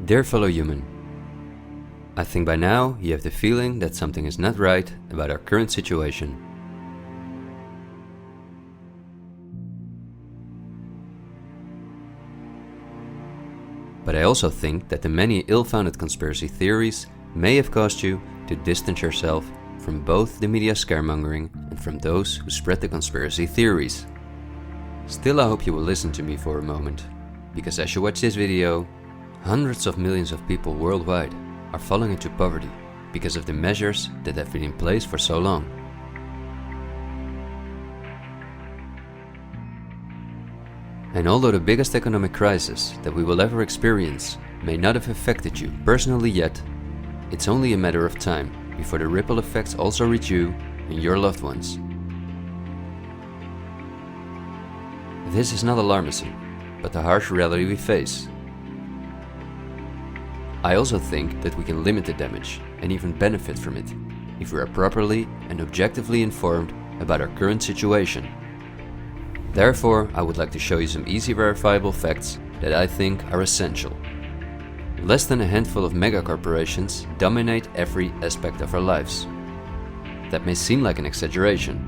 Dear fellow human, I think by now you have the feeling that something is not right about our current situation. But I also think that the many ill-founded conspiracy theories may have caused you to distance yourself from both the media scaremongering and from those who spread the conspiracy theories. Still, I hope you will listen to me for a moment, because as you watch this video, hundreds of millions of people worldwide are falling into poverty because of the measures that have been in place for so long. And although the biggest economic crisis that we will ever experience may not have affected you personally yet, it's only a matter of time before the ripple effects also reach you and your loved ones. This is not alarmism, but the harsh reality we face. I also think that we can limit the damage and even benefit from it if we are properly and objectively informed about our current situation. Therefore, I would like to show you some easy verifiable facts that I think are essential. Less than a handful of megacorporations dominate every aspect of our lives. That may seem like an exaggeration,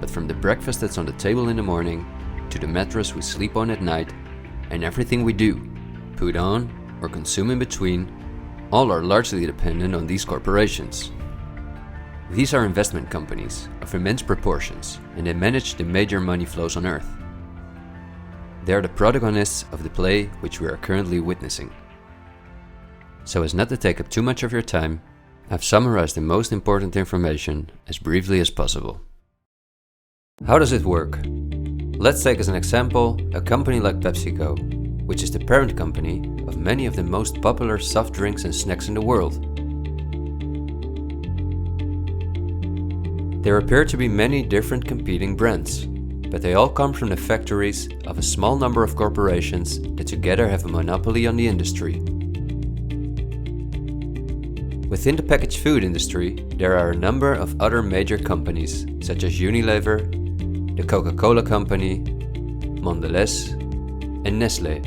but from the breakfast that's on the table in the morning, to the mattress we sleep on at night, and everything we do, put on, or consume in between, all are largely dependent on these corporations. These are investment companies of immense proportions, and they manage the major money flows on Earth. They are the protagonists of the play which we are currently witnessing. So as not to take up too much of your time, I've summarized the most important information as briefly as possible. How does it work? Let's take as an example a company like PepsiCo, which is the parent company of many of the most popular soft drinks and snacks in the world. There appear to be many different competing brands, but they all come from the factories of a small number of corporations that together have a monopoly on the industry. Within the packaged food industry, there are a number of other major companies such as Unilever, the Coca-Cola Company, Mondelez, and Nestlé.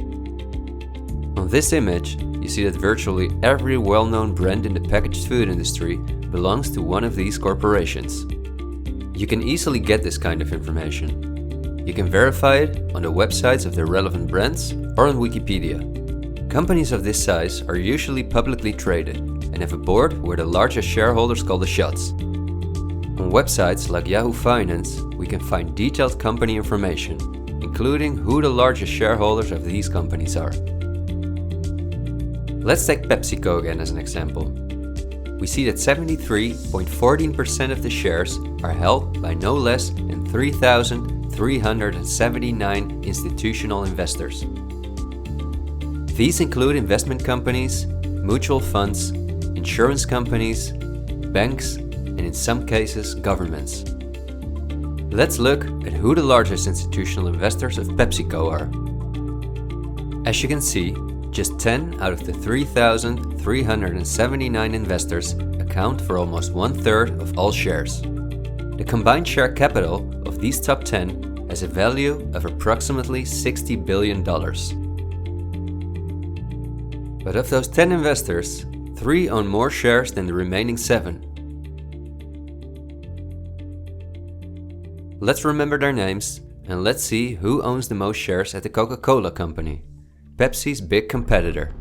On this image, you see that virtually every well-known brand in the packaged food industry belongs to one of these corporations. You can easily get this kind of information. You can verify it on the websites of the relevant brands or on Wikipedia. Companies of this size are usually publicly traded and have a board where the largest shareholders call the shots. On websites like Yahoo Finance, we can find detailed company information, including who the largest shareholders of these companies are. Let's take PepsiCo again as an example. We see that 73.14% of the shares are held by no less than 3,379 institutional investors. These include investment companies, mutual funds, insurance companies, banks, and in some cases, governments. Let's look at who the largest institutional investors of PepsiCo are. As you can see, just 10 out of the 3,379 investors account for almost 1/3 of all shares. The combined share capital of these top 10 has a value of approximately $60 billion. But of those 10 investors, 3 own more shares than the remaining 7. Let's remember their names and let's see who owns the most shares at the Coca-Cola Company, Pepsi's big competitor.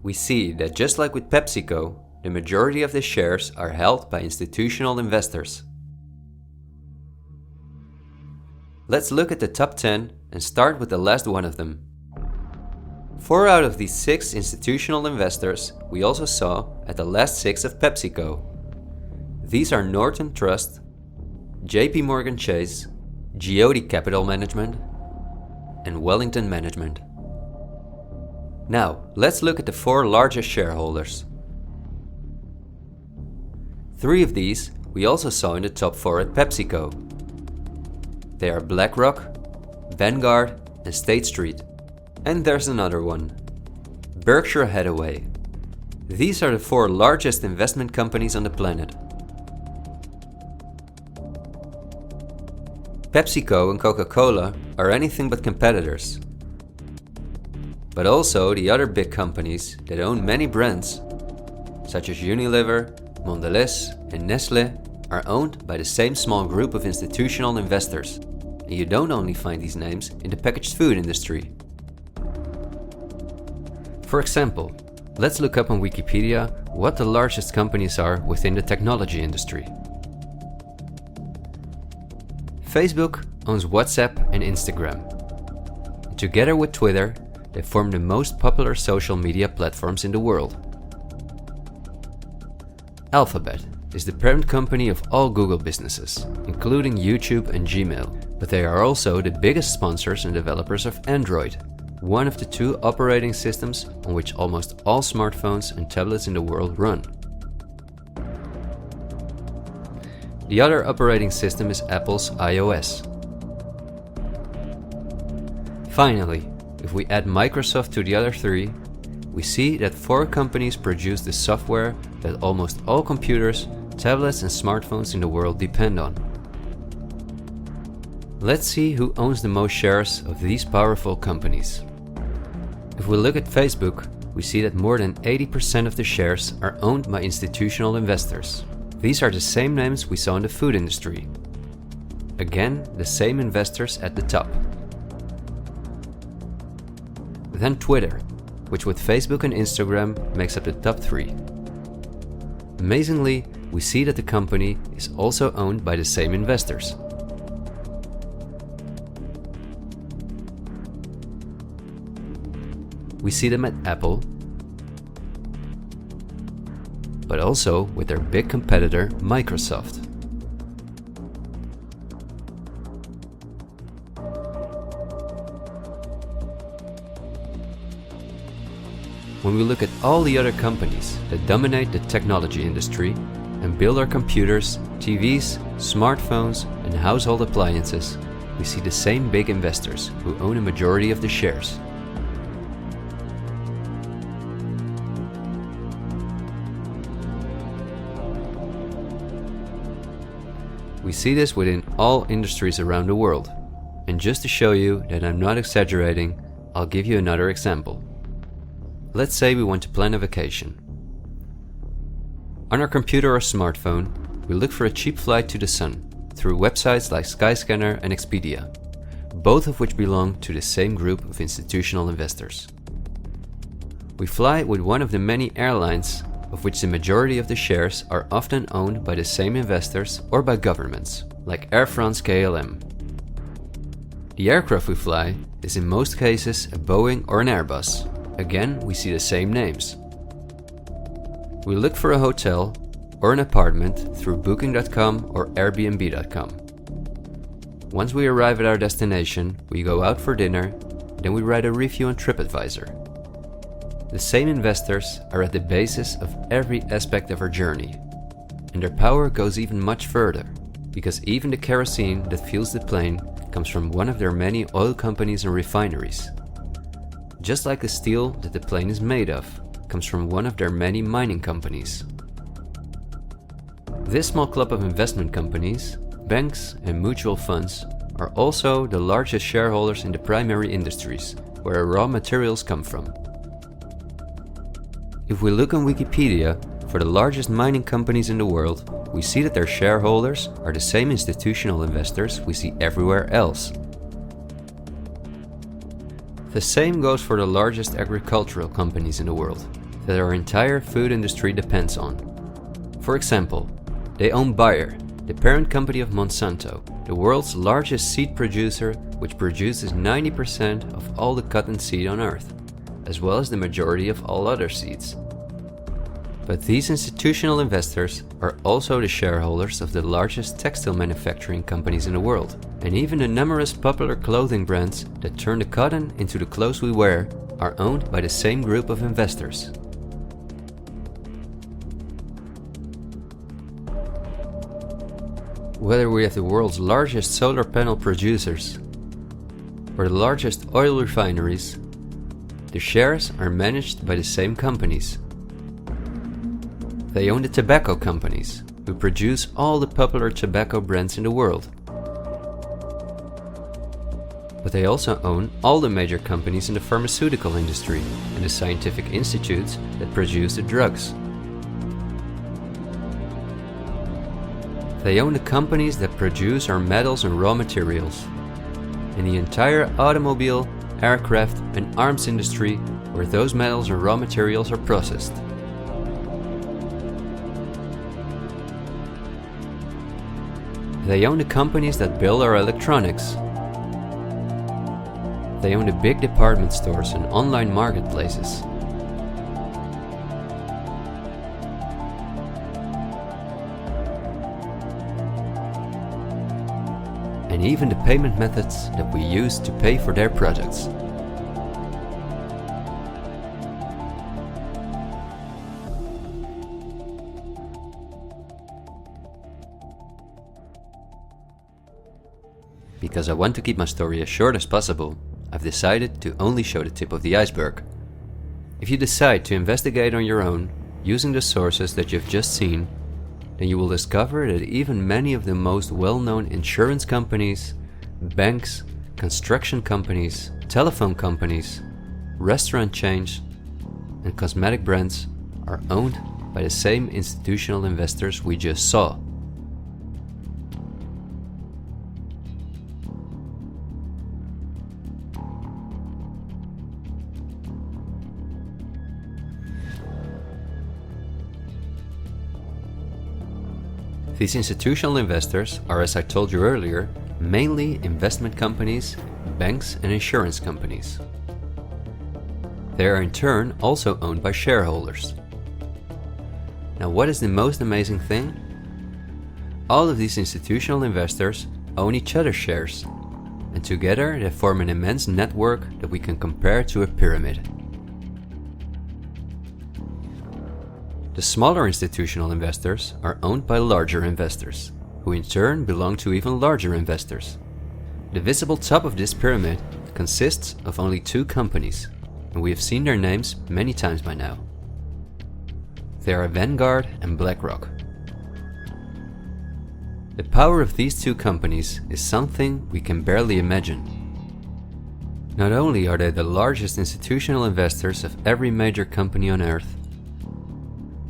We see that just like with PepsiCo, the majority of the shares are held by institutional investors. Let's look at the top 10 and start with the last one of them. 4 out of these 6 institutional investors we also saw at the last 6 of PepsiCo. These are Norton Trust, JP Morgan Chase, Geode Capital Management, and Wellington Management. Now, let's look at the 4 largest shareholders. 3 of these we also saw in the top 4 at PepsiCo. They are BlackRock, Vanguard, and State Street. And there's another one, Berkshire Hathaway. These are the 4 largest investment companies on the planet. PepsiCo and Coca-Cola are anything but competitors. But also the other big companies that own many brands, such as Unilever, Mondelez and Nestlé, are owned by the same small group of institutional investors. And you don't only find these names in the packaged food industry. For example, let's look up on Wikipedia what the largest companies are within the technology industry. Facebook owns WhatsApp and Instagram. Together with Twitter, they form the most popular social media platforms in the world. Alphabet is the parent company of all Google businesses, including YouTube and Gmail, but they are also the biggest sponsors and developers of Android, one of the two operating systems on which almost all smartphones and tablets in the world run. The other operating system is Apple's iOS. Finally, if we add Microsoft to the other three, we see that 4 companies produce the software that almost all computers, tablets and smartphones in the world depend on. Let's see who owns the most shares of these powerful companies. If we look at Facebook, we see that more than 80% of the shares are owned by institutional investors. These are the same names we saw in the food industry. Again, the same investors at the top. Then Twitter, which with Facebook and Instagram makes up the top 3. Amazingly, we see that the company is also owned by the same investors. We see them at Apple, but also with their big competitor Microsoft. When we look at all the other companies that dominate the technology industry and build our computers, TVs, smartphones and household appliances, we see the same big investors who own a majority of the shares. We see this within all industries around the world. And just to show you that I'm not exaggerating, I'll give you another example. Let's say we want to plan a vacation. On our computer or smartphone, we look for a cheap flight to the sun through websites like Skyscanner and Expedia, both of which belong to the same group of institutional investors. We fly with one of the many airlines, of which the majority of the shares are often owned by the same investors or by governments, like Air France-KLM. The aircraft we fly is in most cases a Boeing or an Airbus. Again, we see the same names. We look for a hotel or an apartment through Booking.com or Airbnb.com. Once we arrive at our destination, we go out for dinner, then we write a review on TripAdvisor. The same investors are at the basis of every aspect of our journey, and their power goes even much further, because even the kerosene that fuels the plane comes from one of their many oil companies and refineries. Just like the steel that the plane is made of comes from one of their many mining companies. This small club of investment companies, banks and mutual funds are also the largest shareholders in the primary industries, where raw materials come from. If we look on Wikipedia for the largest mining companies in the world, we see that their shareholders are the same institutional investors we see everywhere else. The same goes for the largest agricultural companies in the world, that our entire food industry depends on. For example, they own Bayer, the parent company of Monsanto, the world's largest seed producer, which produces 90% of all the cotton seed on Earth, as well as the majority of all other seeds. But these institutional investors are also the shareholders of the largest textile manufacturing companies in the world, and even the numerous popular clothing brands that turn the cotton into the clothes we wear are owned by the same group of investors. Whether we have the world's largest solar panel producers or the largest oil refineries, the shares are managed by the same companies. They own the tobacco companies, who produce all the popular tobacco brands in the world. But they also own all the major companies in the pharmaceutical industry and the scientific institutes that produce the drugs. They own the companies that produce our metals and raw materials, and the entire automobile, aircraft and arms industry where those metals and raw materials are processed. They own the companies that build our electronics. They own the big department stores and online marketplaces. And even the payment methods that we use to pay for their products. Because I want to keep my story as short as possible, I've decided to only show the tip of the iceberg. If you decide to investigate on your own, using the sources that you've just seen, then you will discover that even many of the most well-known insurance companies, banks, construction companies, telephone companies, restaurant chains, and cosmetic brands are owned by the same institutional investors we just saw. These institutional investors are, as I told you earlier, mainly investment companies, banks and insurance companies. They are in turn also owned by shareholders. Now, what is the most amazing thing? All of these institutional investors own each other's shares, and together they form an immense network that we can compare to a pyramid. The smaller institutional investors are owned by larger investors, who in turn belong to even larger investors. The visible top of this pyramid consists of only two companies, and we have seen their names many times by now. They are Vanguard and BlackRock. The power of these two companies is something we can barely imagine. Not only are they the largest institutional investors of every major company on Earth,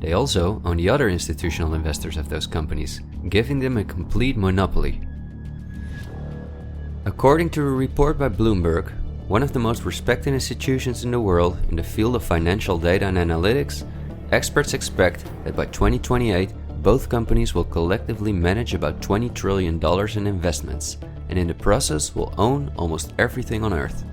they also own the other institutional investors of those companies, giving them a complete monopoly. According to a report by Bloomberg, one of the most respected institutions in the world in the field of financial data and analytics, experts expect that by 2028, both companies will collectively manage about $20 trillion in investments, and in the process will own almost everything on Earth.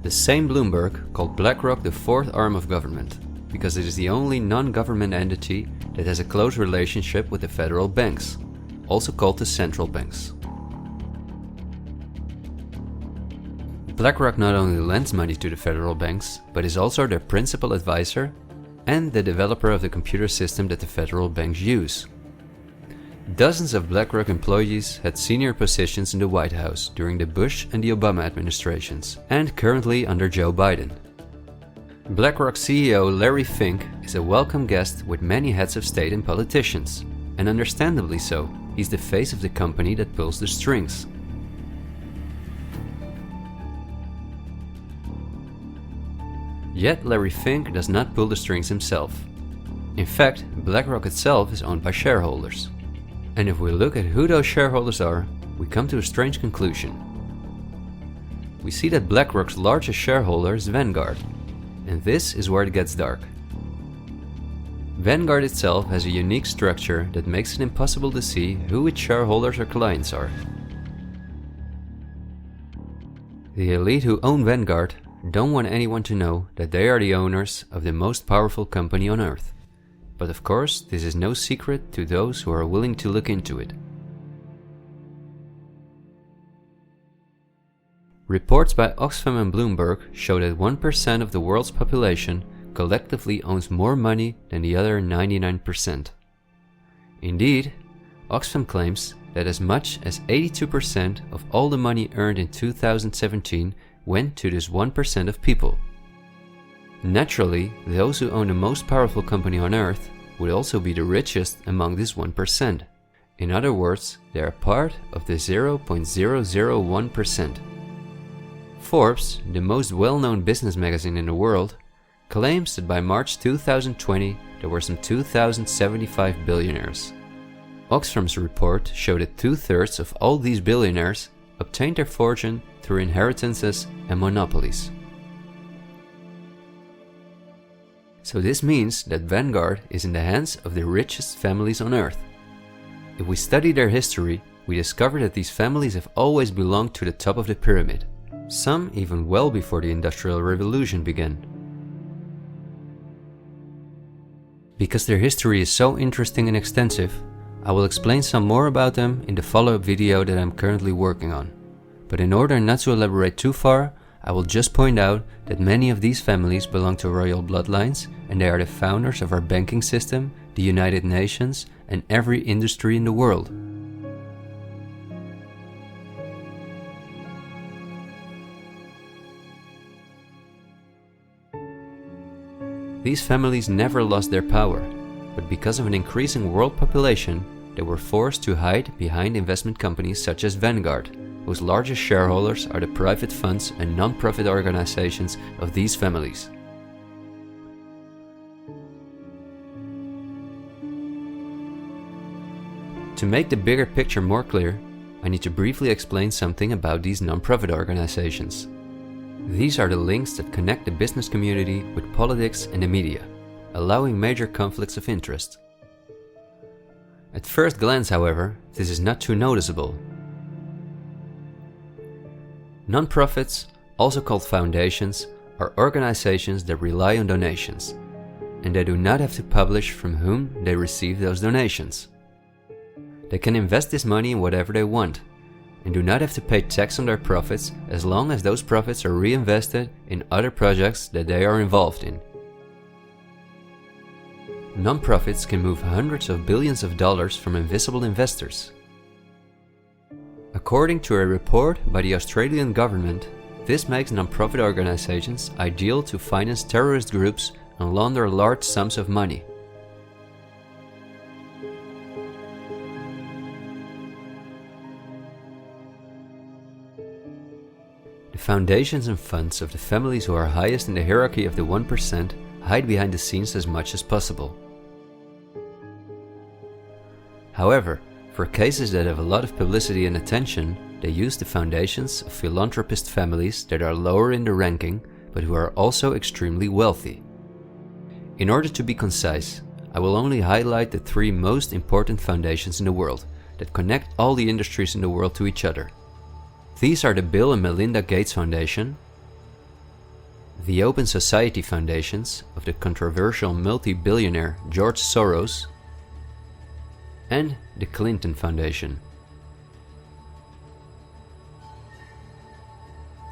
The same Bloomberg called BlackRock the fourth arm of government, because it is the only non-government entity that has a close relationship with the federal banks, also called the central banks. BlackRock not only lends money to the federal banks, but is also their principal advisor and the developer of the computer system that the federal banks use. Dozens of BlackRock employees had senior positions in the White House during the Bush and the Obama administrations, and currently under Joe Biden. BlackRock CEO Larry Fink is a welcome guest with many heads of state and politicians, and understandably so. He's the face of the company that pulls the strings. Yet Larry Fink does not pull the strings himself. In fact, BlackRock itself is owned by shareholders. And if we look at who those shareholders are, we come to a strange conclusion. We see that BlackRock's largest shareholder is Vanguard, and this is where it gets dark. Vanguard itself has a unique structure that makes it impossible to see who its shareholders or clients are. The elite who own Vanguard don't want anyone to know that they are the owners of the most powerful company on Earth. But of course, this is no secret to those who are willing to look into it. Reports by Oxfam and Bloomberg show that 1% of the world's population collectively owns more money than the other 99%. Indeed, Oxfam claims that as much as 82% of all the money earned in 2017 went to this 1% of people. Naturally, those who own the most powerful company on Earth would also be the richest among this 1%. In other words, they are part of the 0.001%. Forbes, the most well-known business magazine in the world, claims that by March 2020 there were some 2,075 billionaires. Oxfam's report showed that 2/3 of all these billionaires obtained their fortune through inheritances and monopolies. So this means that Vanguard is in the hands of the richest families on earth. If we study their history, we discover that these families have always belonged to the top of the pyramid, some even well before the Industrial Revolution began. Because their history is so interesting and extensive, I will explain some more about them in the follow-up video that I'm currently working on. But in order not to elaborate too far, I will just point out that many of these families belong to royal bloodlines, and they are the founders of our banking system, the United Nations, and every industry in the world. These families never lost their power, but because of an increasing world population, they were forced to hide behind investment companies such as Vanguard, whose largest shareholders are the private funds and non-profit organizations of these families. To make the bigger picture more clear, I need to briefly explain something about these non-profit organizations. These are the links that connect the business community with politics and the media, allowing major conflicts of interest. At first glance, however, this is not too noticeable. Non-profits, also called foundations, are organizations that rely on donations, and they do not have to publish from whom they receive those donations. They can invest this money in whatever they want, and do not have to pay tax on their profits as long as those profits are reinvested in other projects that they are involved in. Non-profits can move hundreds of billions of dollars from invisible investors. According to a report by the Australian government, this makes non-profit organizations ideal to finance terrorist groups and launder large sums of money. The foundations and funds of the families who are highest in the hierarchy of the 1% hide behind the scenes as much as possible. However, for cases that have a lot of publicity and attention, they use the foundations of philanthropist families that are lower in the ranking, but who are also extremely wealthy. In order to be concise, I will only highlight the 3 most important foundations in the world that connect all the industries in the world to each other. These are the Bill and Melinda Gates Foundation, the Open Society Foundations of the controversial multi-billionaire George Soros, and the Clinton Foundation.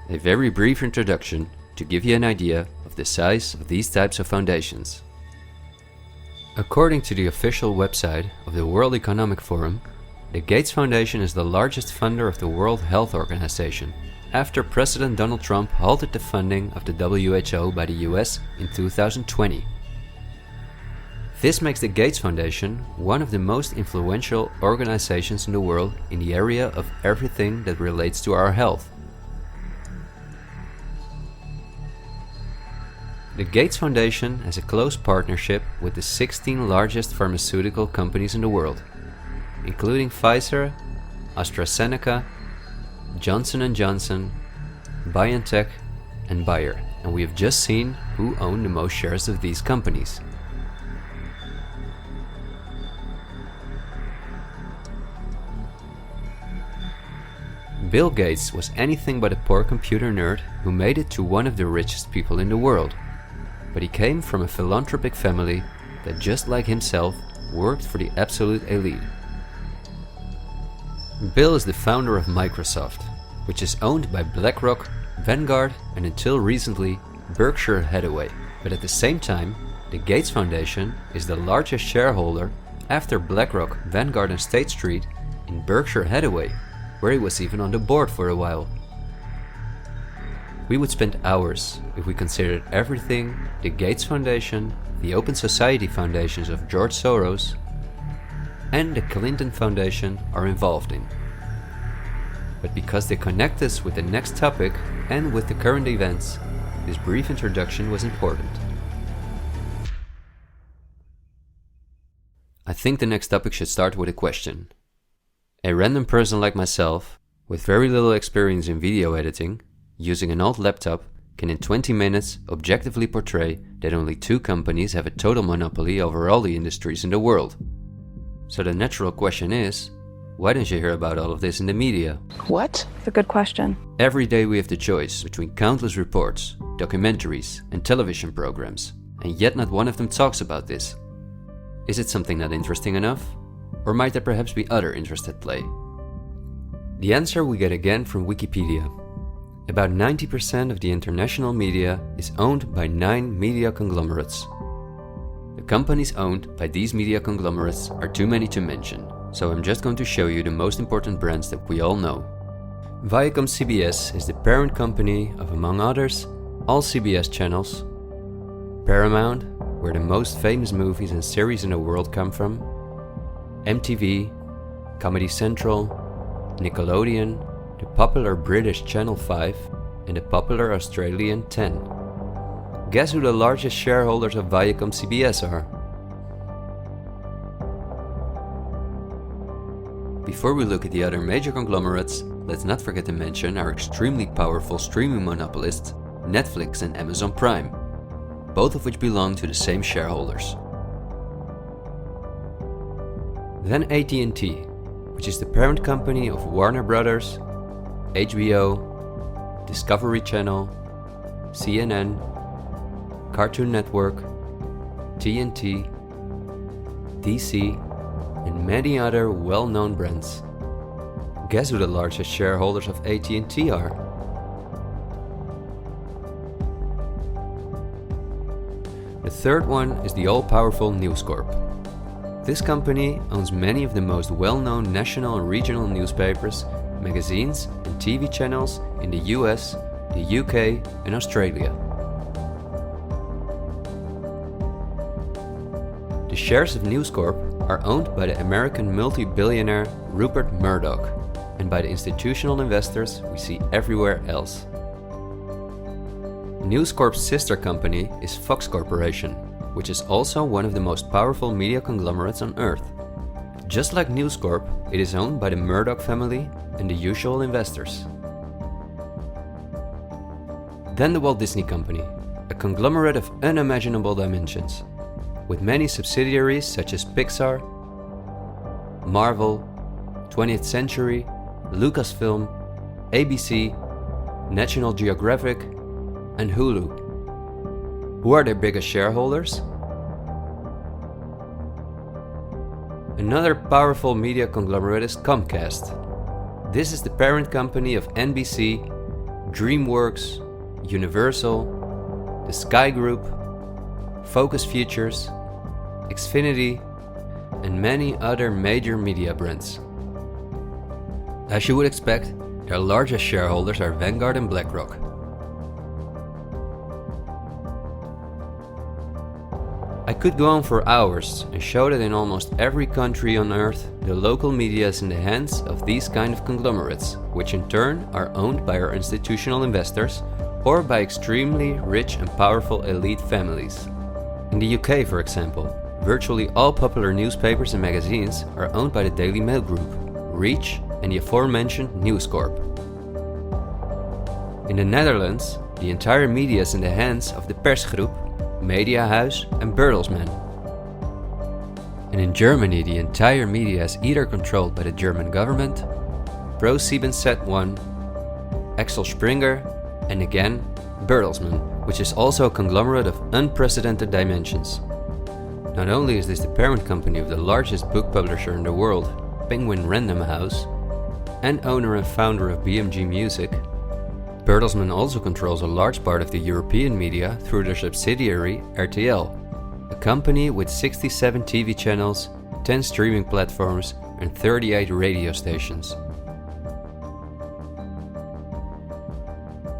A very brief introduction to give you an idea of the size of these types of foundations. According to the official website of the World Economic Forum, the Gates Foundation is the largest funder of the World Health Organization, after President Donald Trump halted the funding of the WHO by the US in 2020. This makes the Gates Foundation one of the most influential organizations in the world in the area of everything that relates to our health. The Gates Foundation has a close partnership with the 16 largest pharmaceutical companies in the world, including Pfizer, AstraZeneca, Johnson & Johnson, BioNTech, and Bayer, and we have just seen who own the most shares of these companies. Bill Gates was anything but a poor computer nerd who made it to one of the richest people in the world, but he came from a philanthropic family that, just like himself, worked for the absolute elite. Bill is the founder of Microsoft, which is owned by BlackRock, Vanguard, and until recently Berkshire Hathaway. But at the same time, the Gates Foundation is the largest shareholder after BlackRock, Vanguard, and State Street in Berkshire Hathaway, where he was even on the board for a while. We would spend hours if we considered everything the Gates Foundation, the Open Society Foundations of George Soros, and the Clinton Foundation are involved in. But because they connect us with the next topic and with the current events, this brief introduction was important. I think the next topic should start with a question. A random person like myself, with very little experience in video editing, using an old laptop, can in 20 minutes objectively portray that only 2 companies have a total monopoly over all the industries in the world. So the natural question is, why don't you hear about all of this in the media? What? It's a good question. Every day we have the choice between countless reports, documentaries, and television programs, and yet not one of them talks about this. Is it something not interesting enough? Or might there perhaps be other interests at play? The answer we get again from Wikipedia. About 90% of the international media is owned by 9 media conglomerates. The companies owned by these media conglomerates are too many to mention, so I'm just going to show you the most important brands that we all know. Viacom CBS is the parent company of, among others, all CBS channels, Paramount, where the most famous movies and series in the world come from, MTV, Comedy Central, Nickelodeon, the popular British Channel 5, and the popular Australian 10. Guess who the largest shareholders of Viacom CBS are? Before we look at the other major conglomerates, let's not forget to mention our extremely powerful streaming monopolists, Netflix and Amazon Prime, both of which belong to the same shareholders. Then AT&T, which is the parent company of Warner Brothers, HBO, Discovery Channel, CNN, Cartoon Network, TNT, DC, and many other well-known brands. Guess who the largest shareholders of AT&T are? The third one is the all-powerful News Corp. This company owns many of the most well-known national and regional newspapers, magazines, and TV channels in the US, the UK, and Australia. The shares of News Corp are owned by the American multi-billionaire Rupert Murdoch and by the institutional investors we see everywhere else. News Corp's sister company is Fox Corporation, which is also one of the most powerful media conglomerates on Earth. Just like News Corp, it is owned by the Murdoch family and the usual investors. Then the Walt Disney Company, a conglomerate of unimaginable dimensions, with many subsidiaries such as Pixar, Marvel, 20th Century, Lucasfilm, ABC, National Geographic, and Hulu. Who are their biggest shareholders? Another powerful media conglomerate is Comcast. This is the parent company of NBC, DreamWorks, Universal, the Sky Group, Focus Features, Xfinity, and many other major media brands. As you would expect, their largest shareholders are Vanguard and BlackRock. I could go on for hours and show that in almost every country on Earth, the local media is in the hands of these kind of conglomerates, which in turn are owned by our institutional investors or by extremely rich and powerful elite families. In the UK, for example, virtually all popular newspapers and magazines are owned by the Daily Mail Group, Reach, and the aforementioned News Corp. In the Netherlands, the entire media is in the hands of the Persgroep, Mediahuis, and Bertelsmann. And in Germany, the entire media is either controlled by the German government, ProSiebenSat.1, Axel Springer, and again, Bertelsmann, which is also a conglomerate of unprecedented dimensions. Not only is this the parent company of the largest book publisher in the world, Penguin Random House, and owner and founder of BMG Music, Bertelsmann also controls a large part of the European media through their subsidiary RTL, a company with 67 TV channels, 10 streaming platforms, and 38 radio stations.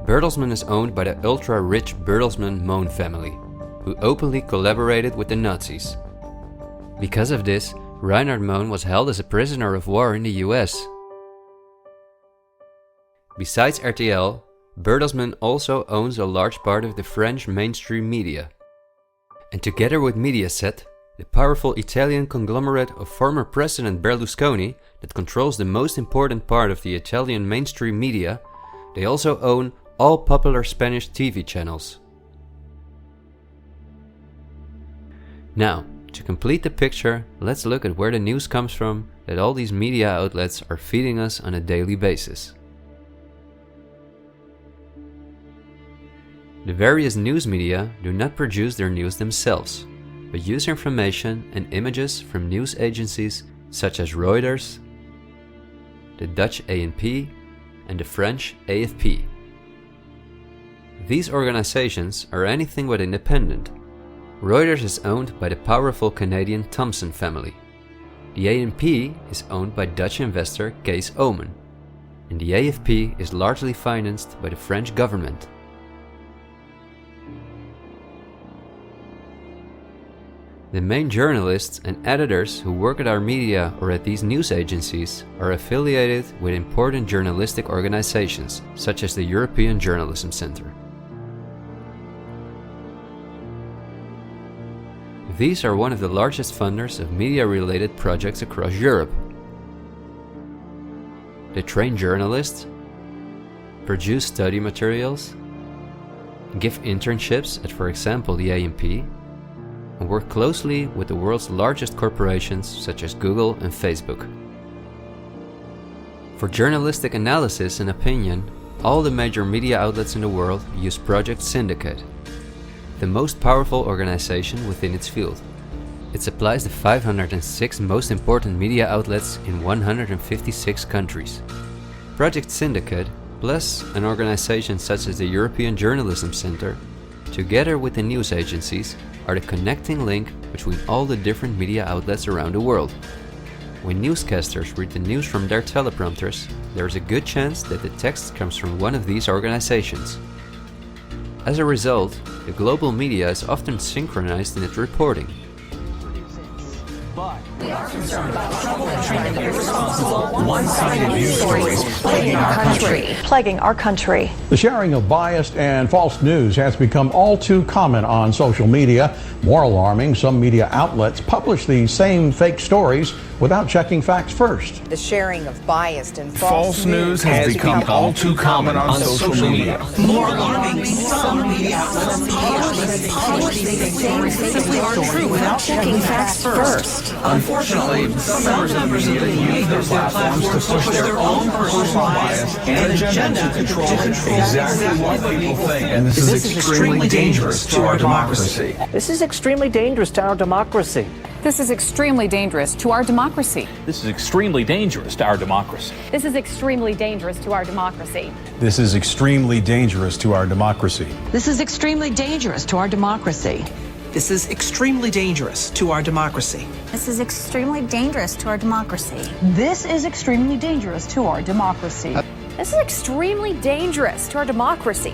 Bertelsmann is owned by the ultra-rich Bertelsmann-Mohn family, who openly collaborated with the Nazis. Because of this, Reinhard Mohn was held as a prisoner of war in the US. Besides RTL, Bertelsmann also owns a large part of the French mainstream media. And together with Mediaset, the powerful Italian conglomerate of former President Berlusconi that controls the most important part of the Italian mainstream media, they also own all popular Spanish TV channels. Now, to complete the picture, let's look at where the news comes from that all these media outlets are feeding us on a daily basis. The various news media do not produce their news themselves, but use information and images from news agencies such as Reuters, the Dutch ANP, and the French AFP. These organizations are anything but independent. Reuters is owned by the powerful Canadian Thomson family. The ANP is owned by Dutch investor Kees Omen, and the AFP is largely financed by the French government. The main journalists and editors who work at our media or at these news agencies are affiliated with important journalistic organizations, such as the European Journalism Centre. These are one of the largest funders of media-related projects across Europe. They train journalists, produce study materials, give internships at, for example, the ANP, and work closely with the world's largest corporations such as Google and Facebook. For journalistic analysis and opinion, all the major media outlets in the world use Project Syndicate, the most powerful organization within its field. It supplies the 506 most important media outlets in 156 countries. Project Syndicate, plus an organization such as the European Journalism Centre, together with the news agencies, are the connecting link between all the different media outlets around the world. When newscasters read the news from their teleprompters, there is a good chance that the text comes from one of these organizations. As a result, the global media is often synchronized in its reporting. We are concerned about the trouble and trend of irresponsible, one-sided news stories plaguing our country. The sharing of biased and false news has become all too common on social media. More alarming, some media outlets publish these same fake stories without checking facts first. The sharing of biased and false news has become all too common on social media. More alarming, some media outlets publish these stories simply aren't true without checking facts first. Unfortunately, some members of the media use their platforms to push their own personal bias and agenda to control exactly what people think. And this is extremely dangerous to our democracy. This is extremely dangerous to our democracy. This is extremely dangerous to our democracy. This is extremely dangerous to our democracy. This is extremely dangerous to our democracy. This is extremely dangerous to our democracy. This is extremely dangerous to our democracy. This is extremely dangerous to our democracy. This is extremely dangerous to our democracy. This is extremely dangerous to our democracy. This is extremely dangerous to our democracy.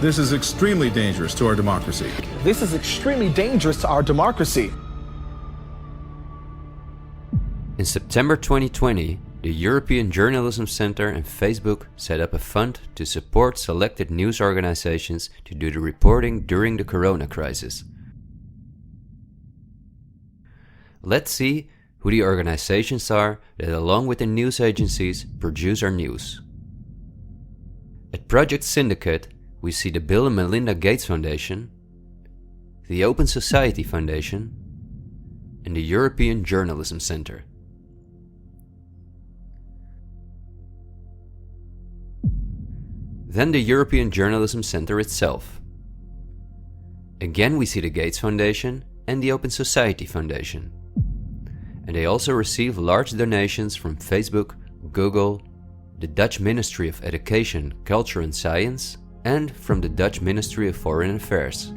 This is extremely dangerous to our democracy. This is extremely dangerous to our democracy. In September 2020, the European Journalism Centre and Facebook set up a fund to support selected news organizations to do the reporting during the corona crisis. Let's see who the organizations are that, along with the news agencies, produce our news. At Project Syndicate, we see the Bill and Melinda Gates Foundation, the Open Society Foundation, and the European Journalism Centre. Then the European Journalism Centre itself. Again we see the Gates Foundation and the Open Society Foundation. And they also receive large donations from Facebook, Google, the Dutch Ministry of Education, Culture and Science, and from the Dutch Ministry of Foreign Affairs.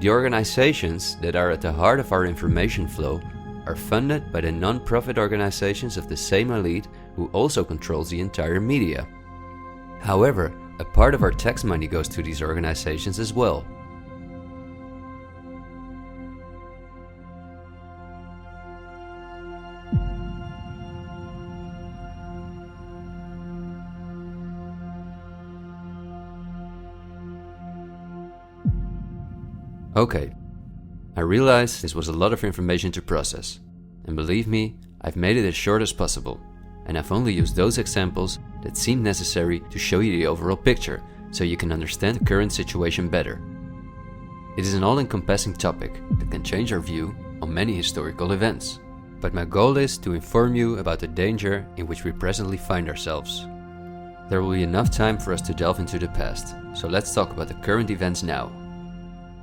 The organizations that are at the heart of our information flow are funded by the non-profit organizations of the same elite who also controls the entire media. However, a part of our tax money goes to these organizations as well. Okay, I realize this was a lot of information to process, and believe me, I've made it as short as possible, and I've only used those examples that seem necessary to show you the overall picture, so you can understand the current situation better. It is an all-encompassing topic that can change our view on many historical events, but my goal is to inform you about the danger in which we presently find ourselves. There will be enough time for us to delve into the past, so let's talk about the current events now.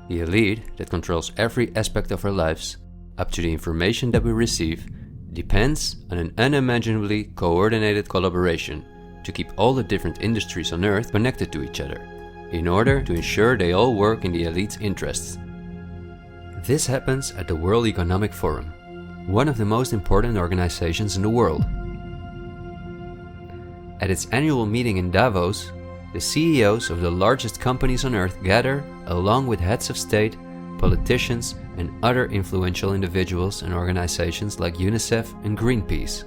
The elite that controls every aspect of our lives, up to the information that we receive, depends on an unimaginably coordinated collaboration to keep all the different industries on Earth connected to each other, in order to ensure they all work in the elite's interests. This happens at the World Economic Forum, one of the most important organizations in the world. At its annual meeting in Davos, the CEOs of the largest companies on Earth gather along with heads of state, politicians, and other influential individuals and organizations like UNICEF and Greenpeace.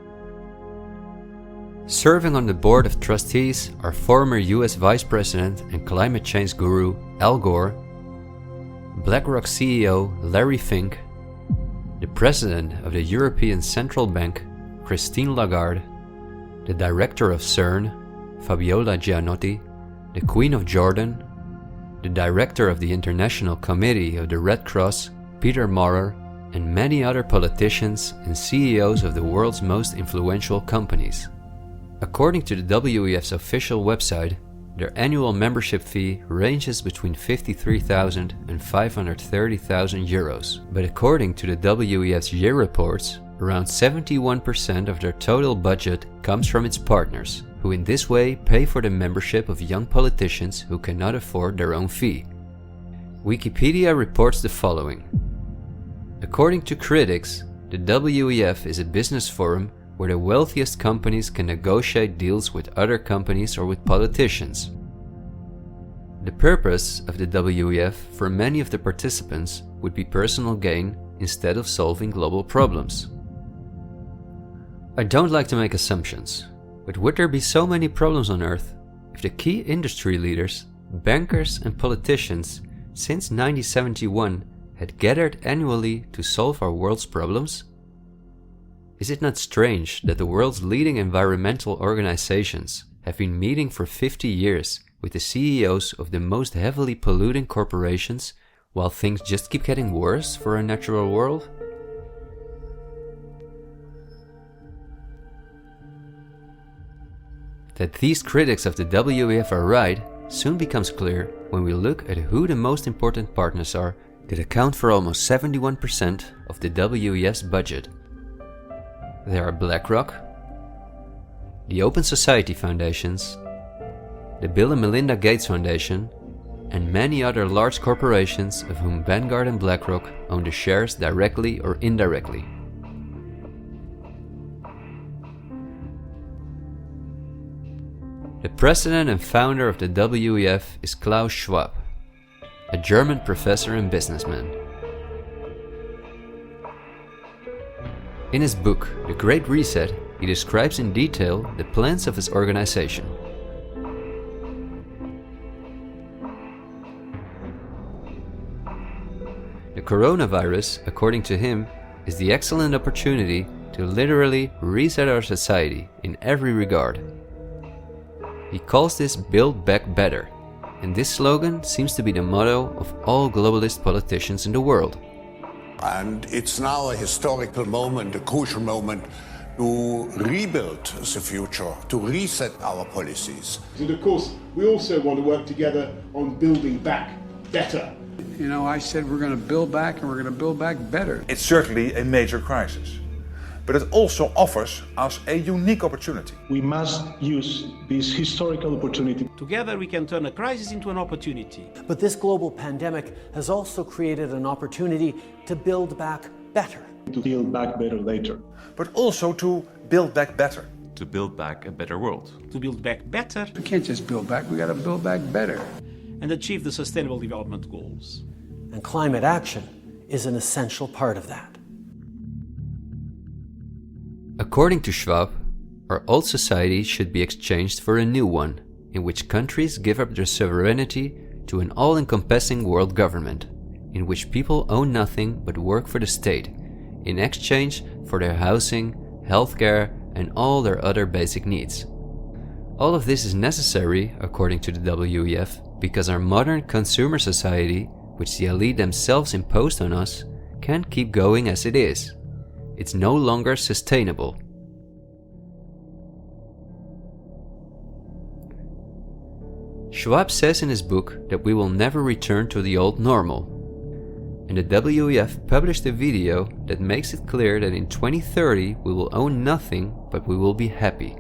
Serving on the board of trustees are former US Vice President and climate change guru Al Gore, BlackRock CEO Larry Fink, the President of the European Central Bank Christine Lagarde, the Director of CERN Fabiola Gianotti, the Queen of Jordan, the Director of the International Committee of the Red Cross Peter Maurer, and many other politicians and CEOs of the world's most influential companies. According to the WEF's official website, their annual membership fee ranges between 53,000 and 530,000 euros. But according to the WEF's year reports, around 71% of their total budget comes from its partners, who in this way pay for the membership of young politicians who cannot afford their own fee. Wikipedia reports the following. According to critics, the WEF is a business forum where the wealthiest companies can negotiate deals with other companies or with politicians. The purpose of the WEF for many of the participants would be personal gain instead of solving global problems. I don't like to make assumptions, but would there be so many problems on Earth if the key industry leaders, bankers and politicians since 1971 had gathered annually to solve our world's problems? Is it not strange that the world's leading environmental organizations have been meeting for 50 years with the CEOs of the most heavily polluting corporations while things just keep getting worse for our natural world? That these critics of the WEF are right soon becomes clear when we look at who the most important partners are that account for almost 71% of the WEF's budget. There are BlackRock, the Open Society Foundations, the Bill and Melinda Gates Foundation, and many other large corporations of whom Vanguard and BlackRock own the shares directly or indirectly. The president and founder of the WEF is Klaus Schwab, a German professor and businessman. In his book, The Great Reset, he describes in detail the plans of his organization. The coronavirus, according to him, is the excellent opportunity to literally reset our society in every regard. He calls this Build Back Better, and this slogan seems to be the motto of all globalist politicians in the world. And it's now a historical moment, a crucial moment, to rebuild the future, to reset our policies. And of course, we also want to work together on building back better. You know, I said we're going to build back and we're going to build back better. It's certainly a major crisis, but it also offers us a unique opportunity. We must use this historical opportunity. Together we can turn a crisis into an opportunity. But this global pandemic has also created an opportunity to build back better. To build back better later. But also to build back better. To build back a better world. To build back better. We can't just build back, we got to build back better. And achieve the Sustainable Development Goals. And climate action is an essential part of that. According to Schwab, our old society should be exchanged for a new one, in which countries give up their sovereignty to an all-encompassing world government, in which people own nothing but work for the state, in exchange for their housing, healthcare, and all their other basic needs. All of this is necessary, according to the WEF, because our modern consumer society, which the elite themselves imposed on us, can't keep going as it is. It's no longer sustainable. Schwab says in his book that we will never return to the old normal. And the WEF published a video that makes it clear that in 2030 we will own nothing, but we will be happy.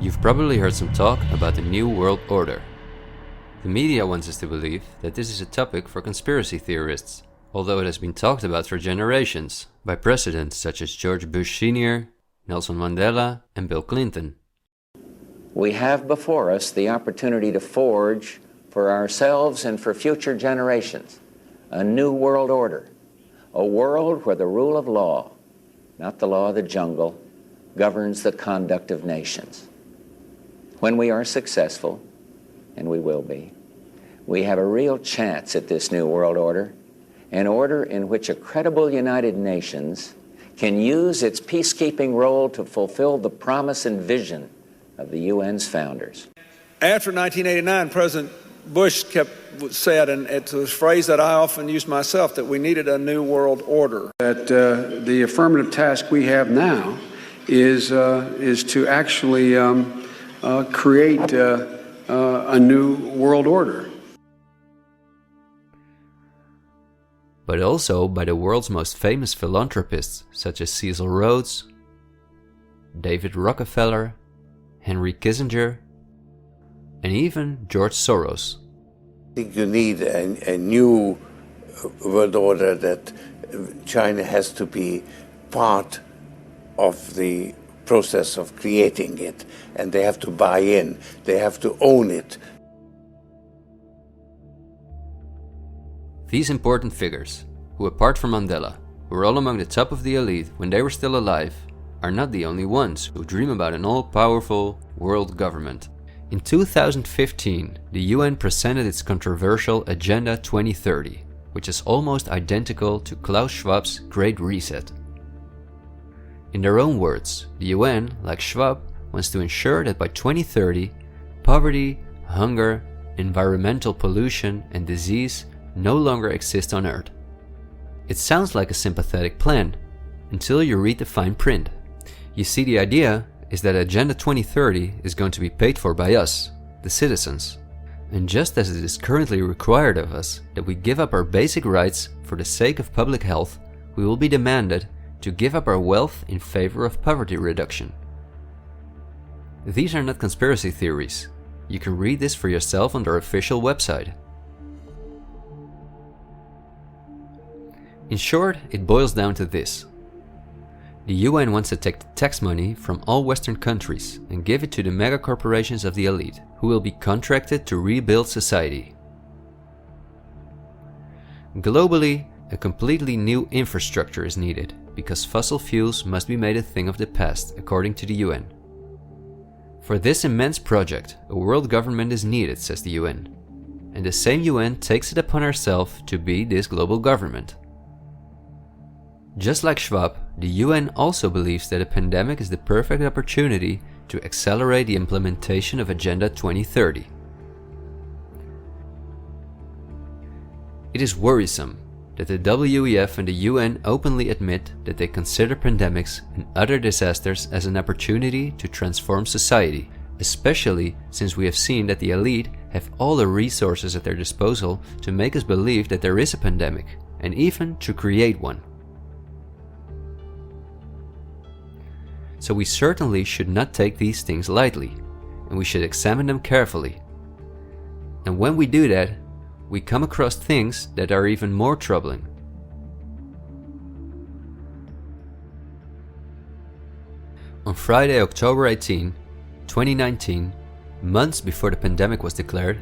You've probably heard some talk about the New World Order. The media wants us to believe that this is a topic for conspiracy theorists, although it has been talked about for generations by presidents such as George Bush Sr., Nelson Mandela, and Bill Clinton. We have before us the opportunity to forge for ourselves and for future generations a new world order, a world where the rule of law, not the law of the jungle, governs the conduct of nations. When we are successful, and we will be, we have a real chance at this new world order, an order in which a credible United Nations can use its peacekeeping role to fulfill the promise and vision of the UN's founders. After 1989, President Bush said, and it's a phrase that I often use myself, that we needed a new world order. That the affirmative task we have now is to actually create a new world order. But also by the world's most famous philanthropists such as Cecil Rhodes, David Rockefeller, Henry Kissinger, and even George Soros. I think you need a new world order, that China has to be part of the process of creating it, and they have to buy in, they have to own it. These important figures, who apart from Mandela, were all among the top of the elite when they were still alive, are not the only ones who dream about an all-powerful world government. In 2015, the UN presented its controversial Agenda 2030, which is almost identical to Klaus Schwab's Great Reset. In their own words, the UN, like Schwab, wants to ensure that by 2030, poverty, hunger, environmental pollution, and disease no longer exist on Earth. It sounds like a sympathetic plan, until you read the fine print. You see, the idea is that Agenda 2030 is going to be paid for by us, the citizens. And just as it is currently required of us that we give up our basic rights for the sake of public health, we will be demanded to give up our wealth in favor of poverty reduction. These are not conspiracy theories. You can read this for yourself on their official website. In short, it boils down to this. The UN wants to take the tax money from all Western countries and give it to the mega corporations of the elite, who will be contracted to rebuild society. Globally, a completely new infrastructure is needed, because fossil fuels must be made a thing of the past, according to the UN. For this immense project, a world government is needed, says the UN. And the same UN takes it upon herself to be this global government. Just like Schwab, the UN also believes that a pandemic is the perfect opportunity to accelerate the implementation of Agenda 2030. It is worrisome that the WEF and the UN openly admit that they consider pandemics and other disasters as an opportunity to transform society, especially since we have seen that the elite have all the resources at their disposal to make us believe that there is a pandemic, and even to create one. So we certainly should not take these things lightly, and we should examine them carefully. And when we do that, we come across things that are even more troubling. On Friday, October 18, 2019, months before the pandemic was declared,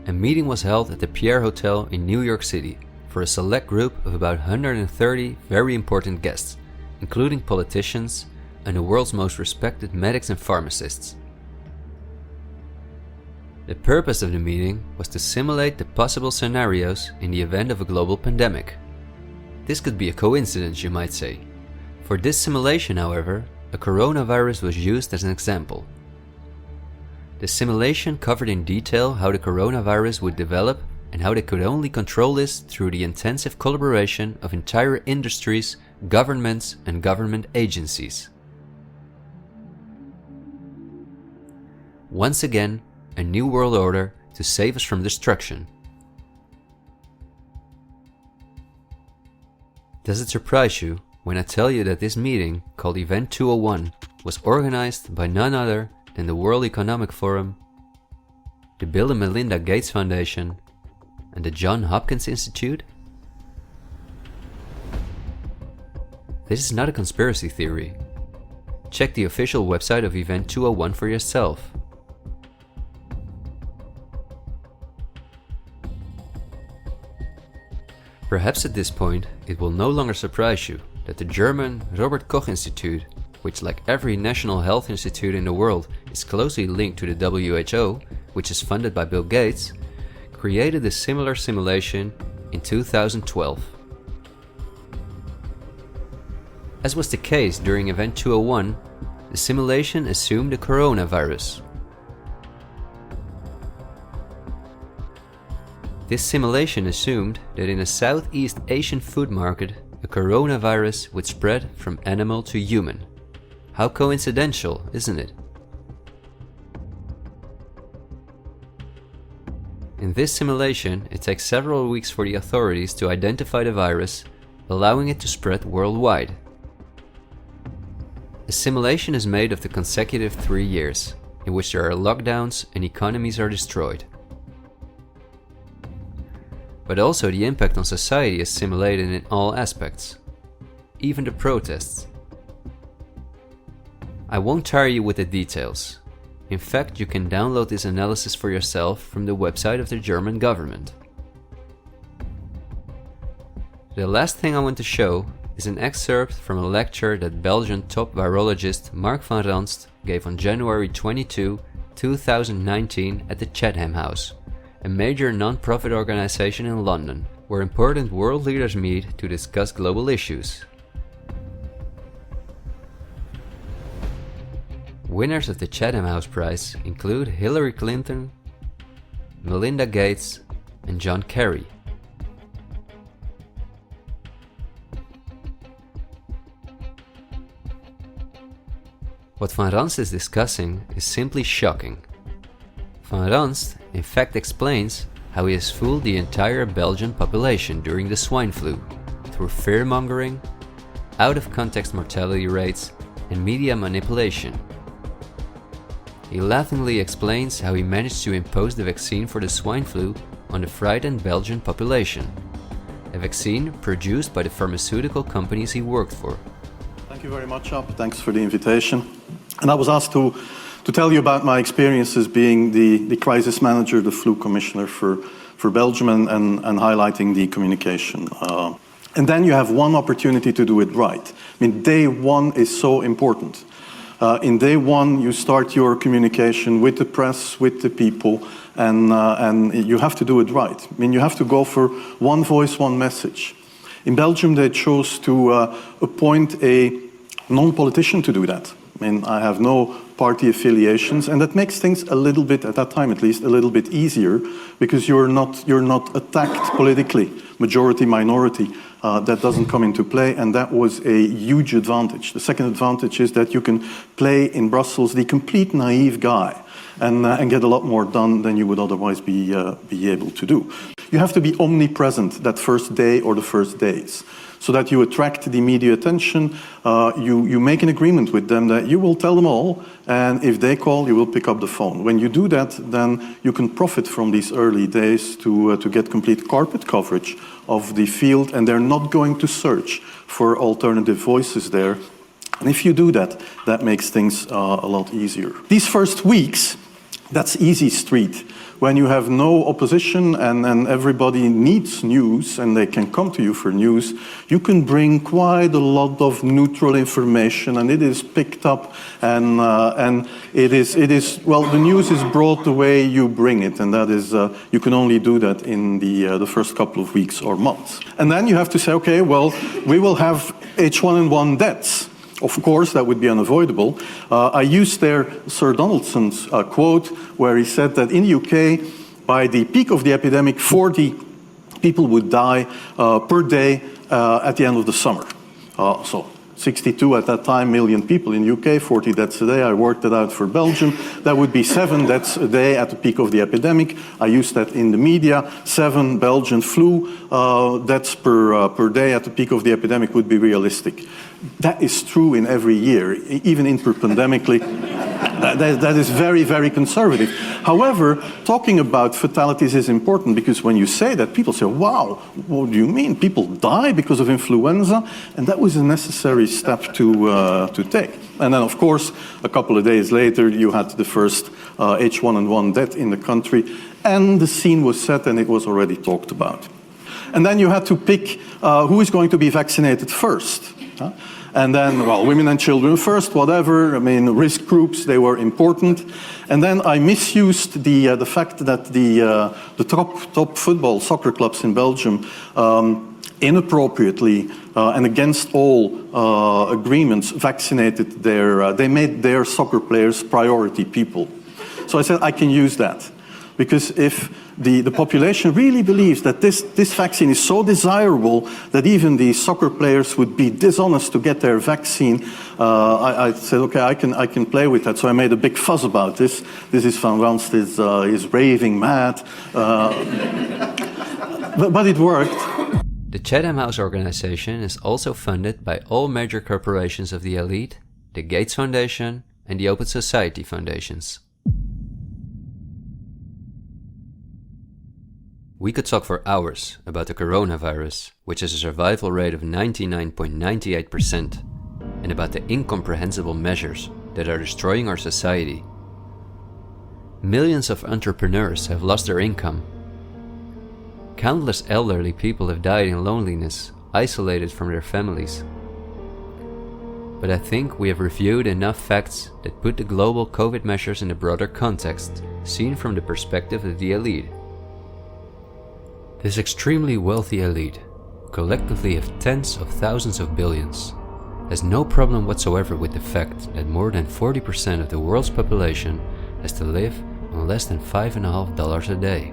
a meeting was held at the Pierre Hotel in New York City for a select group of about 130 very important guests, including politicians and the world's most respected medics and pharmacists. The purpose of the meeting was to simulate the possible scenarios in the event of a global pandemic. This could be a coincidence, you might say. For this simulation, however, a coronavirus was used as an example. The simulation covered in detail how the coronavirus would develop and how they could only control this through the intensive collaboration of entire industries, governments, and government agencies. Once again, a new world order to save us from destruction. Does it surprise you when I tell you that this meeting, called Event 201, was organized by none other than the World Economic Forum, the Bill and Melinda Gates Foundation, and the Johns Hopkins Institute? This is not a conspiracy theory. Check the official website of Event 201 for yourself. Perhaps at this point, it will no longer surprise you that the German Robert Koch Institute, which like every national health institute in the world is closely linked to the WHO, which is funded by Bill Gates, created a similar simulation in 2012. As was the case during Event 201, the simulation assumed the coronavirus. This simulation assumed that in a Southeast Asian food market, a coronavirus would spread from animal to human. How coincidental, isn't it? In this simulation, it takes several weeks for the authorities to identify the virus, allowing it to spread worldwide. The simulation is made of the consecutive 3 years, in which there are lockdowns and economies are destroyed. But also the impact on society is simulated in all aspects, even the protests. I won't tire you with the details. In fact, you can download this analysis for yourself from the website of the German government. The last thing I want to show is an excerpt from a lecture that Belgian top virologist Mark van Ranst gave on January 22, 2019 at the Chatham House, a major non-profit organization in London, where important world leaders meet to discuss global issues. Winners of the Chatham House Prize include Hillary Clinton, Melinda Gates, and John Kerry. What Van Ranst is discussing is simply shocking. Van Ranst in fact explains how he has fooled the entire Belgian population during the swine flu through fear-mongering, out-of-context mortality rates, and media manipulation. He laughingly explains how he managed to impose the vaccine for the swine flu on the frightened Belgian population, a vaccine produced by the pharmaceutical companies he worked for. Thank you very much, Ab. Thanks for the invitation. And I was asked to tell you about my experiences being the crisis manager, the flu commissioner for Belgium, and highlighting the communication. And then you have one opportunity to do it right. I mean, day one is so important. In day one, you start your communication with the press, with the people, and you have to do it right. I mean, you have to go for one voice, one message. In Belgium, they chose to appoint a non-politician to do that. I mean, I have no party affiliations, and that makes things a little bit, at that time at least, a little bit easier, because you're not attacked politically, majority, minority. That doesn't come into play, and that was a huge advantage. The second advantage is that you can play in Brussels the complete naive guy and get a lot more done than you would otherwise be able to do. You have to be omnipresent that first day or the first days, so that you attract the media attention. You make an agreement with them that you will tell them all, and if they call, you will pick up the phone. When you do that, then you can profit from these early days to get complete carpet coverage of the field, and they're not going to search for alternative voices there. And if you do that, that makes things a lot easier. These first weeks, That's easy street. When you have no opposition and everybody needs news and they can come to you for news, you can bring quite a lot of neutral information, and it is picked up, and it is well, the news is brought the way you bring it, and that is you can only do that in the first couple of weeks or months. And then you have to say, okay, well, we will have H1N1 deaths. Of course, that would be unavoidable. I used there Sir Donaldson's quote, where he said that in the UK, by the peak of the epidemic, 40 people would die per day at the end of the summer. So 62 at that time million people in the UK, 40 deaths a day. I worked it out for Belgium. That would be 7 deaths a day at the peak of the epidemic. I used that in the media. 7 Belgian flu deaths per day at the peak of the epidemic would be realistic. That is true in every year, even interpandemically. That is very, very conservative. However, talking about fatalities is important, because when you say that, people say, wow, what do you mean? People die because of influenza? And that was a necessary step to take. And then, of course, a couple of days later, you had the first H1N1 death in the country, and the scene was set and it was already talked about. And then you had to pick who is going to be vaccinated first. And then, well, women and children first, whatever. I mean, risk groups, they were important. And then I misused the fact that the top football soccer clubs in Belgium inappropriately and against all agreements vaccinated they made their soccer players priority people. So I said I can use that. Because if the population really believes that this vaccine is so desirable that even the soccer players would be dishonest to get their vaccine, I said, okay, I can play with that. So I made a big fuss about this. This is Van Ranst is raving mad. But it worked. The Chatham House organization is also funded by all major corporations of the elite, the Gates Foundation and the Open Society Foundations. We could talk for hours about the coronavirus, which has a survival rate of 99.98%, and about the incomprehensible measures that are destroying our society. Millions of entrepreneurs have lost their income. Countless elderly people have died in loneliness, isolated from their families. But I think we have reviewed enough facts that put the global COVID measures in a broader context, seen from the perspective of the elite. This extremely wealthy elite, collectively of tens of thousands of billions, has no problem whatsoever with the fact that more than 40% of the world's population has to live on less than $5.50 a day,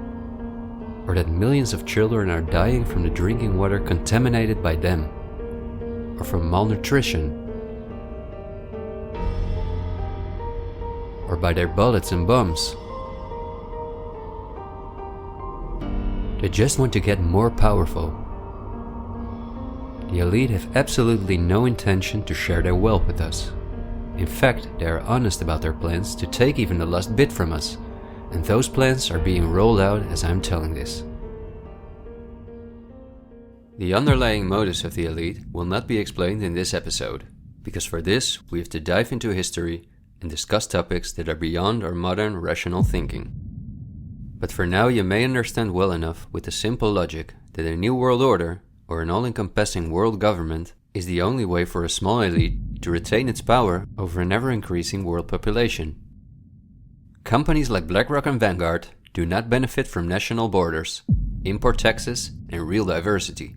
or that millions of children are dying from the drinking water contaminated by them, or from malnutrition, or by their bullets and bombs. They just want to get more powerful. The elite have absolutely no intention to share their wealth with us. In fact, they are honest about their plans to take even the last bit from us, and those plans are being rolled out as I'm telling this. The underlying motives of the elite will not be explained in this episode, because for this we have to dive into history and discuss topics that are beyond our modern rational thinking. But for now you may understand well enough with the simple logic that a new world order, or an all-encompassing world government, is the only way for a small elite to retain its power over an ever-increasing world population. Companies like BlackRock and Vanguard do not benefit from national borders, import taxes, and real diversity.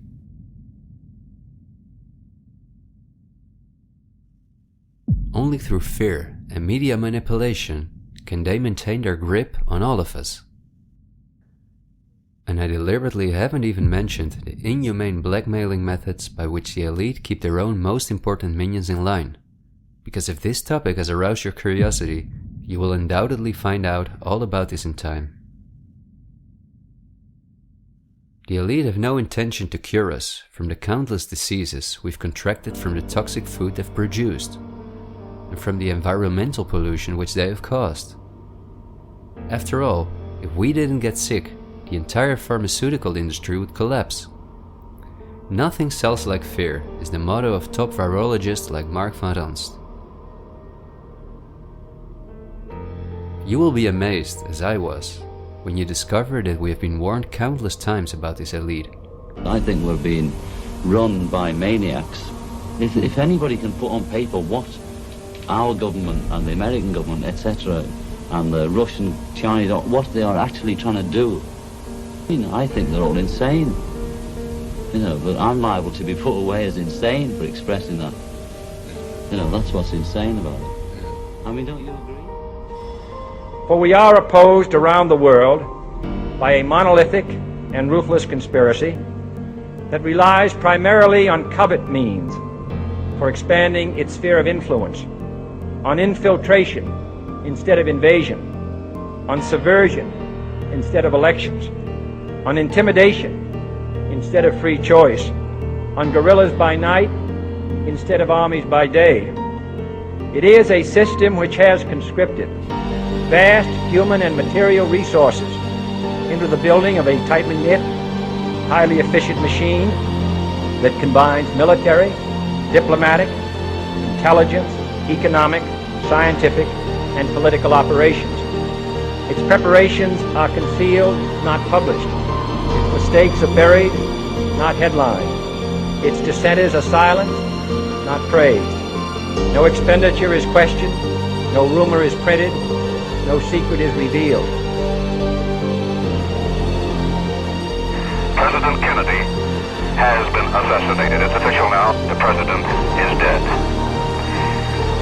Only through fear and media manipulation can they maintain their grip on all of us. And I deliberately haven't even mentioned the inhumane blackmailing methods by which the elite keep their own most important minions in line. Because if this topic has aroused your curiosity, you will undoubtedly find out all about this in time. The elite have no intention to cure us from the countless diseases we've contracted from the toxic food they've produced, and from the environmental pollution which they have caused. After all, if we didn't get sick, the entire pharmaceutical industry would collapse. Nothing sells like fear is the motto of top virologists like Mark van Ranst. You will be amazed, as I was, when you discover that we have been warned countless times about this elite. I think we're being run by maniacs. If anybody can put on paper what our government and the American government, etc., and the Russian, Chinese, what they are actually trying to do, I think they're all insane. But I'm liable to be put away as insane for expressing that. That's what's insane about it. Don't you agree? For we are opposed around the world by a monolithic and ruthless conspiracy that relies primarily on covert means for expanding its sphere of influence, on infiltration instead of invasion, on subversion instead of elections, on intimidation instead of free choice, on guerrillas by night instead of armies by day. It is a system which has conscripted vast human and material resources into the building of a tightly knit, highly efficient machine that combines military, diplomatic, intelligence, economic, scientific, and political operations. Its preparations are concealed, not published. Its mistakes are buried, not headlined. Its dissenters are silenced, not praised. No expenditure is questioned, no rumor is printed, no secret is revealed. President Kennedy has been assassinated. It's official now. The president is dead.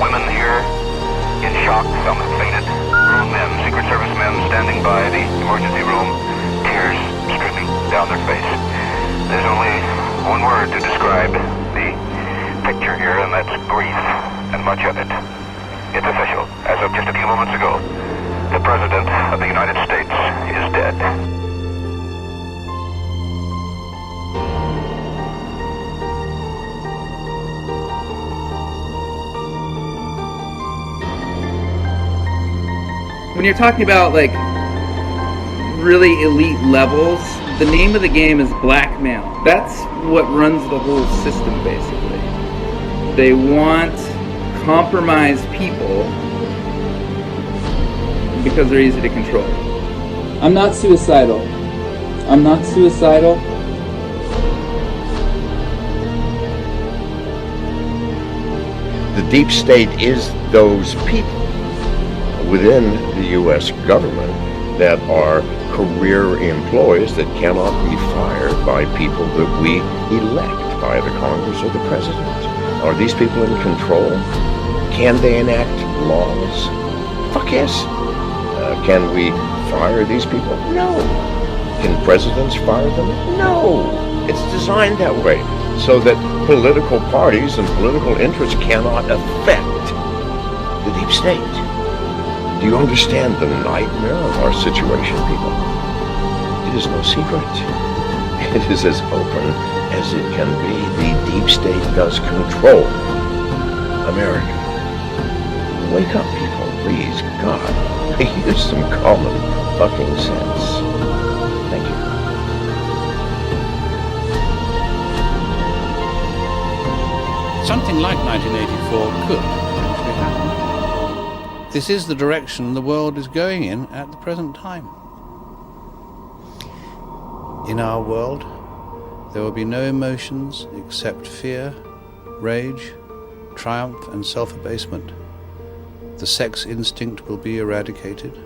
Women here in shock, some have fainted. Grown men, Secret Service men standing by the emergency room, tears streaming down their face. There's only one word to describe the picture here, and that's grief, and much of it. It's official. As of just a few moments ago, the President of the United States is dead. When you're talking about like really elite levels, the name of the game is blackmail. That's what runs the whole system basically. They want compromised people because they're easy to control. I'm not suicidal. I'm not suicidal. The deep state is those people within the U.S. government that are career employees that cannot be fired by people that we elect by the Congress or the President. Are these people in control? Can they enact laws? Fuck yes. Can we fire these people? No. Can presidents fire them? No. It's designed that way so that political parties and political interests cannot affect the deep state. Do you understand the nightmare of our situation, people? It is no secret. It is as open as it can be. The deep state does control America. Wake up, people, please. God, use some common fucking sense. Thank you. Something like 1984 could actually happen. This is the direction the world is going in at the present time. In our world, there will be no emotions except fear, rage, triumph, and self-abasement. The sex instinct will be eradicated.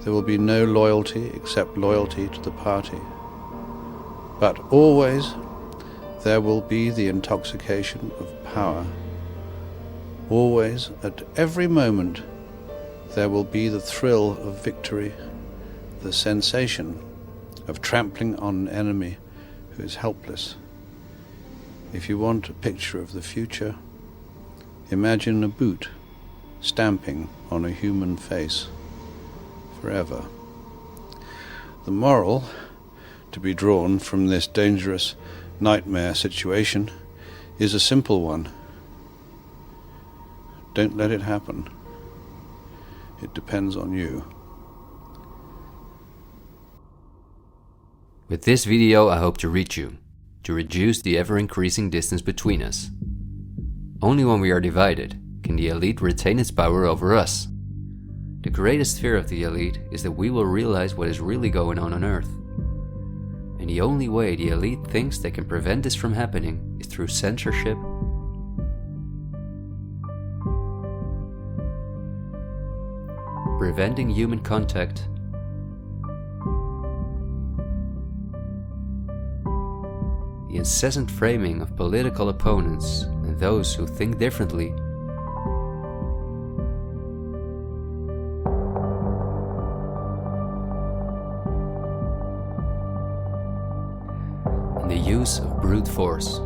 There will be no loyalty except loyalty to the party. But always there will be the intoxication of power. Always, at every moment, there will be the thrill of victory, the sensation of trampling on an enemy who is helpless. If you want a picture of the future, imagine a boot stamping on a human face forever. The moral to be drawn from this dangerous nightmare situation is a simple one. Don't let it happen. It depends on you. With this video, I hope to reach you, to reduce the ever-increasing distance between us. Only when we are divided can the elite retain its power over us. The greatest fear of the elite is that we will realize what is really going on Earth. And the only way the elite thinks they can prevent this from happening is through censorship, preventing human contact, the incessant framing of political opponents and those who think differently, and the use of brute force.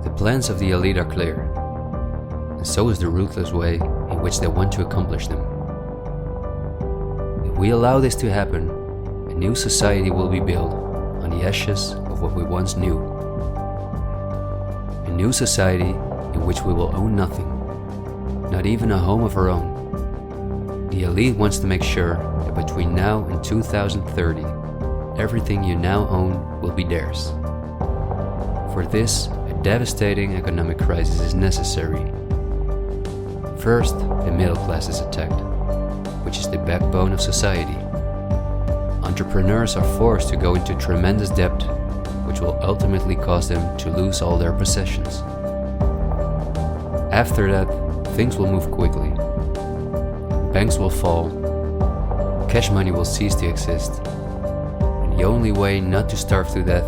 The plans of the elite are clear, and so is the ruthless way in which they want to accomplish them. If we allow this to happen, a new society will be built on the ashes of what we once knew. A new society in which we will own nothing, not even a home of our own. The elite wants to make sure that between now and 2030, everything you now own will be theirs. For this, devastating economic crisis is necessary. First, the middle class is attacked, which is the backbone of society. Entrepreneurs are forced to go into tremendous debt, which will ultimately cause them to lose all their possessions. After that, things will move quickly. Banks will fall, cash money will cease to exist, and the only way not to starve to death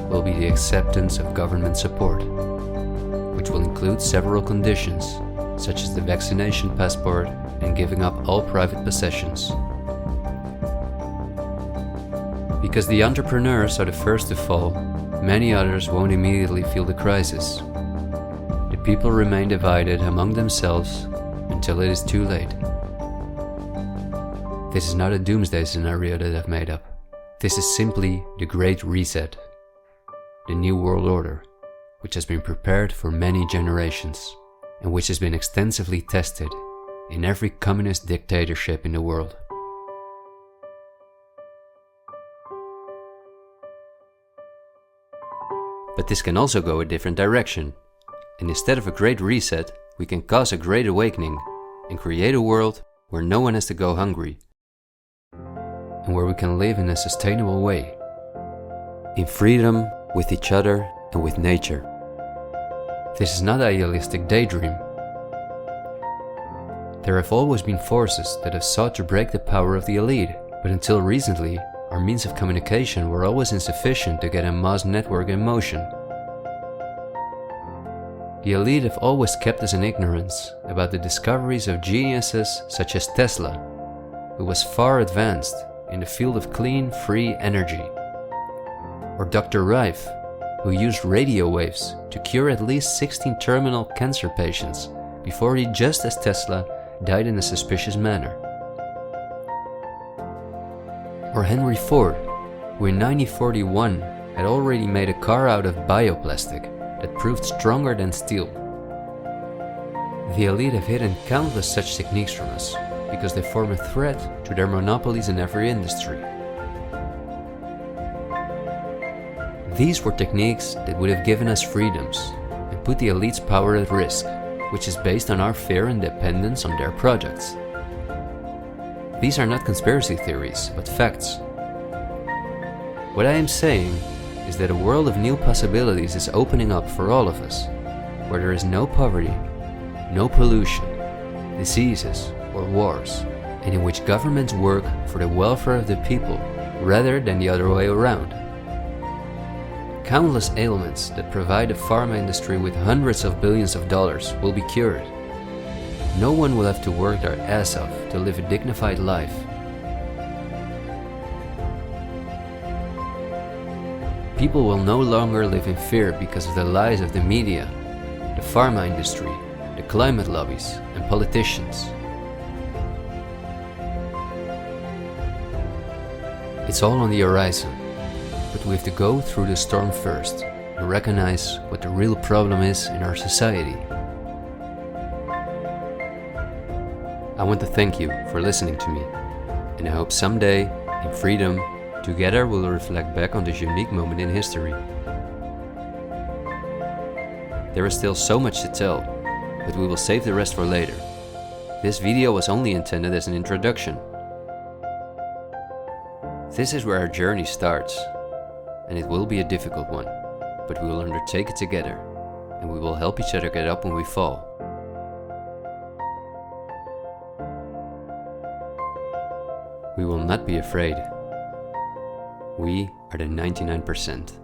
will be the acceptance of government support, which will include several conditions, such as the vaccination passport and giving up all private possessions. Because the entrepreneurs are the first to fall, many others won't immediately feel the crisis. The people remain divided among themselves until it is too late. This is not a doomsday scenario that I've made up. This is simply the Great Reset. The New World Order, which has been prepared for many generations, and which has been extensively tested in every communist dictatorship in the world. But this can also go a different direction, and instead of a great reset, we can cause a great awakening and create a world where no one has to go hungry, and where we can live in a sustainable way, in freedom with each other and with nature. This is not an idealistic daydream. There have always been forces that have sought to break the power of the elite, but until recently, our means of communication were always insufficient to get a mass network in motion. The elite have always kept us in ignorance about the discoveries of geniuses such as Tesla, who was far advanced in the field of clean, free energy. Or Dr. Rife, who used radio waves to cure at least 16 terminal cancer patients before he, just as Tesla, died in a suspicious manner. Or Henry Ford, who in 1941 had already made a car out of bioplastic that proved stronger than steel. The elite have hidden countless such techniques from us because they form a threat to their monopolies in every industry. These were techniques that would have given us freedoms and put the elite's power at risk, which is based on our fear and dependence on their projects. These are not conspiracy theories, but facts. What I am saying is that a world of new possibilities is opening up for all of us, where there is no poverty, no pollution, diseases, or wars, and in which governments work for the welfare of the people rather than the other way around. Countless ailments that provide the pharma industry with hundreds of billions of dollars will be cured. No one will have to work their ass off to live a dignified life. People will no longer live in fear because of the lies of the media, the pharma industry, the climate lobbies, and politicians. It's all on the horizon, but we have to go through the storm first and recognize what the real problem is in our society. I want to thank you for listening to me, and I hope someday, in freedom, together we'll reflect back on this unique moment in history. There is still so much to tell, but we will save the rest for later. This video was only intended as an introduction. This is where our journey starts, and it will be a difficult one, but we will undertake it together, and we will help each other get up when we fall. We will not be afraid. We are the 99%.